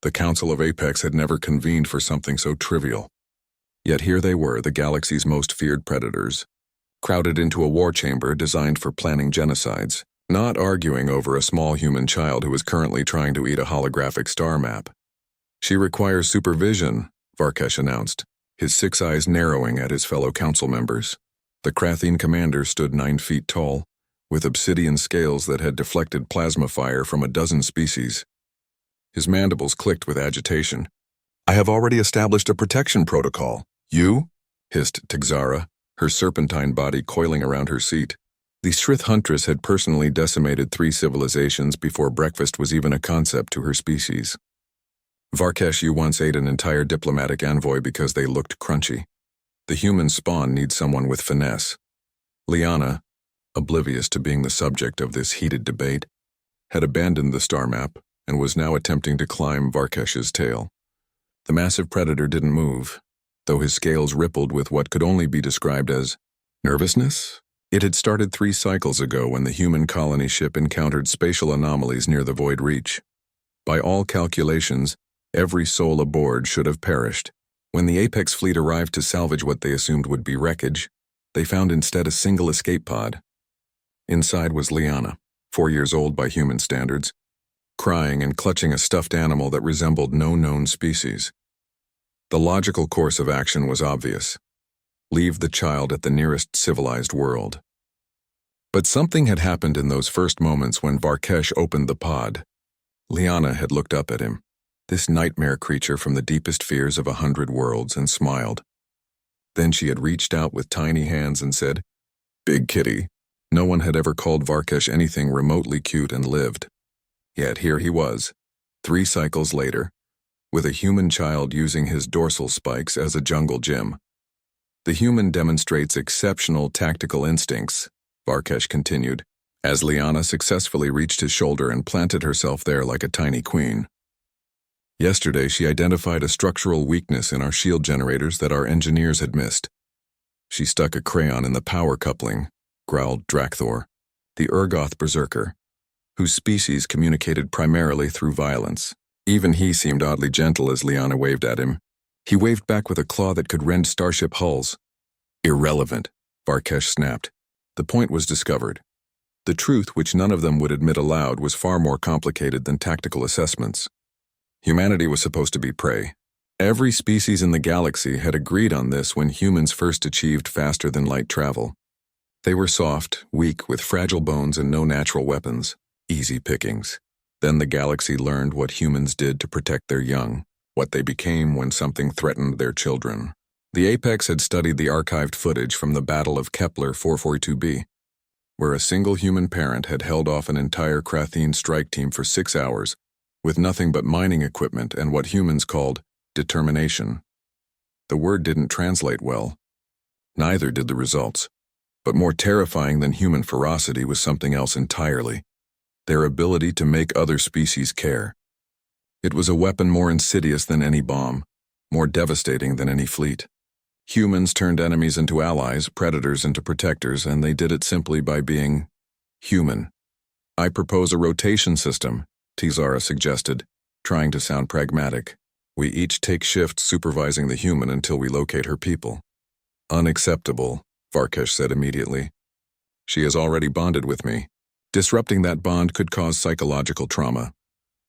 The Council of Apex had never convened for something so trivial. Yet here they were, the galaxy's most feared predators, crowded into a war chamber designed for planning genocides, not arguing over a small human child who is currently trying to eat a holographic star map. "She requires supervision," Varkesh announced, his 6 eyes narrowing at his fellow council members. The Krathine commander stood 9 feet tall, with obsidian scales that had deflected plasma fire from a dozen species. His mandibles clicked with agitation. "I have already established a protection protocol." "You?" hissed Tigzara, her serpentine body coiling around her seat. The Shrith huntress had personally decimated 3 civilizations before breakfast was even a concept to her species. "Varkesh, you once ate an entire diplomatic envoy because they looked crunchy. The human spawn needs someone with finesse." Liana, oblivious to being the subject of this heated debate, had abandoned the star map and was now attempting to climb Varkesh's tail. The massive predator didn't move, though his scales rippled with what could only be described as nervousness. It had started 3 cycles ago when the human colony ship encountered spatial anomalies near the Void Reach. By all calculations, every soul aboard should have perished. When the Apex fleet arrived to salvage what they assumed would be wreckage, they found instead a single escape pod. Inside was Liana, 4 years old by human standards, crying and clutching a stuffed animal that resembled no known species. The logical course of action was obvious. Leave the child at the nearest civilized world. But something had happened in those first moments when Varkesh opened the pod. Liana had looked up at him, this nightmare creature from the deepest fears of 100 worlds, and smiled. Then she had reached out with tiny hands and said, "Big kitty." No one had ever called Varkesh anything remotely cute and lived. Yet here he was, 3 cycles later, with a human child using his dorsal spikes as a jungle gym. "The human demonstrates exceptional tactical instincts," Varkesh continued, as Liana successfully reached his shoulder and planted herself there like a tiny queen. "Yesterday she identified a structural weakness in our shield generators that our engineers had missed. She stuck a crayon in the power coupling," growled Drakthor, the Urgoth berserker, whose species communicated primarily through violence. Even he seemed oddly gentle as Liana waved at him. He waved back with a claw that could rend starship hulls. "Irrelevant," Varkesh snapped. The point was discovered. The truth, which none of them would admit aloud, was far more complicated than tactical assessments. Humanity was supposed to be prey. Every species in the galaxy had agreed on this when humans first achieved faster-than-light travel. They were soft, weak, with fragile bones and no natural weapons. Easy pickings. Then the galaxy learned what humans did to protect their young, what they became when something threatened their children. The Apex had studied the archived footage from the Battle of Kepler 442b, where a single human parent had held off an entire Krathine strike team for 6 hours, with nothing but mining equipment and what humans called determination. The word didn't translate well. Neither did the results. But more terrifying than human ferocity was something else entirely: their ability to make other species care. It was a weapon more insidious than any bomb, more devastating than any fleet. Humans turned enemies into allies, predators into protectors, and they did it simply by being human. "I propose a rotation system," Tigzara suggested, trying to sound pragmatic. "We each take shifts supervising the human until we locate her people." "Unacceptable," Varkesh said immediately. "She has already bonded with me. Disrupting that bond could cause psychological trauma."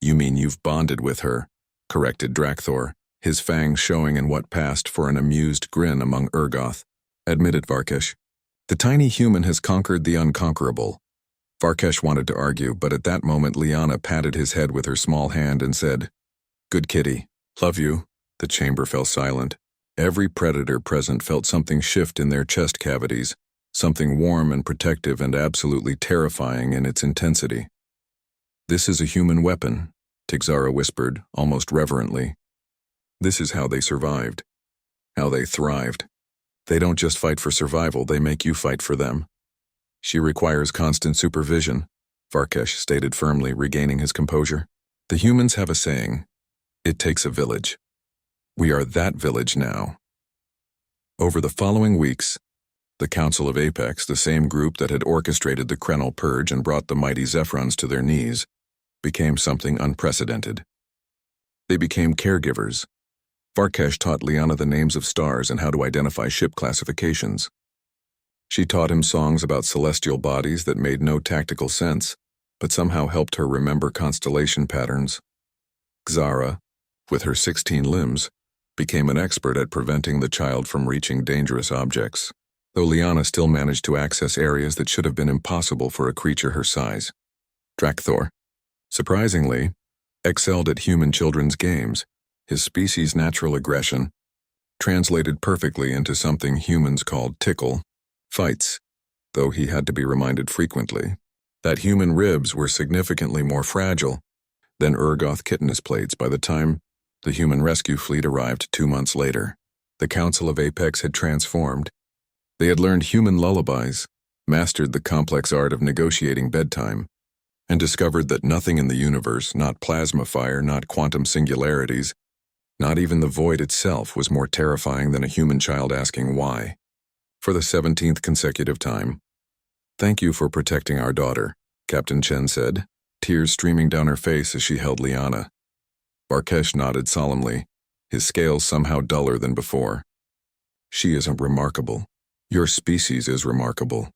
"You mean you've bonded with her," corrected Drakthor, his fangs showing in what passed for an amused grin among Urgoth. "Admitted, Varkesh. The tiny human has conquered the unconquerable." Varkesh wanted to argue, but at that moment Liana patted his head with her small hand and said, "Good kitty. Love you." The chamber fell silent. Every predator present felt something shift in their chest cavities, something warm and protective and absolutely terrifying in its intensity. "This is a human weapon," Tigzara whispered, almost reverently. "This is how they survived. How they thrived. They don't just fight for survival, they make you fight for them." "She requires constant supervision," Varkesh stated firmly, regaining his composure. "The humans have a saying, 'It takes a village.' We are that village now." Over the following weeks, the Council of Apex, the same group that had orchestrated the Krenel Purge and brought the mighty Zephrons to their knees, became something unprecedented. They became caregivers. Varkesh taught Liana the names of stars and how to identify ship classifications. She taught him songs about celestial bodies that made no tactical sense, but somehow helped her remember constellation patterns. Xara, with her 16 limbs, became an expert at preventing the child from reaching dangerous objects, though Liana still managed to access areas that should have been impossible for a creature her size. Drakthor, surprisingly, excelled at human children's games. His species' natural aggression translated perfectly into something humans called tickle fights, though he had to be reminded frequently that human ribs were significantly more fragile than Urgoth chitinous plates by the time the human rescue fleet arrived 2 months later. The Council of Apex had transformed. They had learned human lullabies, mastered the complex art of negotiating bedtime, and discovered that nothing in the universe, not plasma fire, not quantum singularities, not even the void itself, was more terrifying than a human child asking why. For the 17th consecutive time, "Thank you for protecting our daughter," Captain Chen said, tears streaming down her face as she held Liana. Varkesh nodded solemnly, his scales somehow duller than before. "She is remarkable. Your species is remarkable."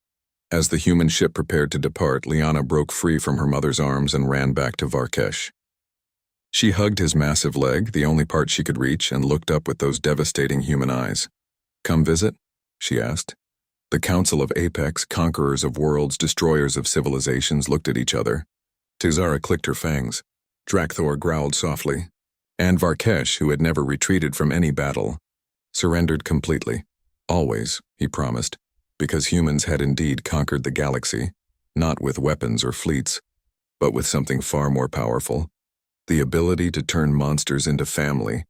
As the human ship prepared to depart, Liana broke free from her mother's arms and ran back to Varkesh. She hugged his massive leg, the only part she could reach, and looked up with those devastating human eyes. "Come visit?" she asked. The Council of Apex, conquerors of worlds, destroyers of civilizations, looked at each other. Xara clicked her fangs. Drakthor growled softly. And Varkesh, who had never retreated from any battle, surrendered completely. Always, he promised, because humans had indeed conquered the galaxy, not with weapons or fleets, but with something far more powerful: the ability to turn monsters into family,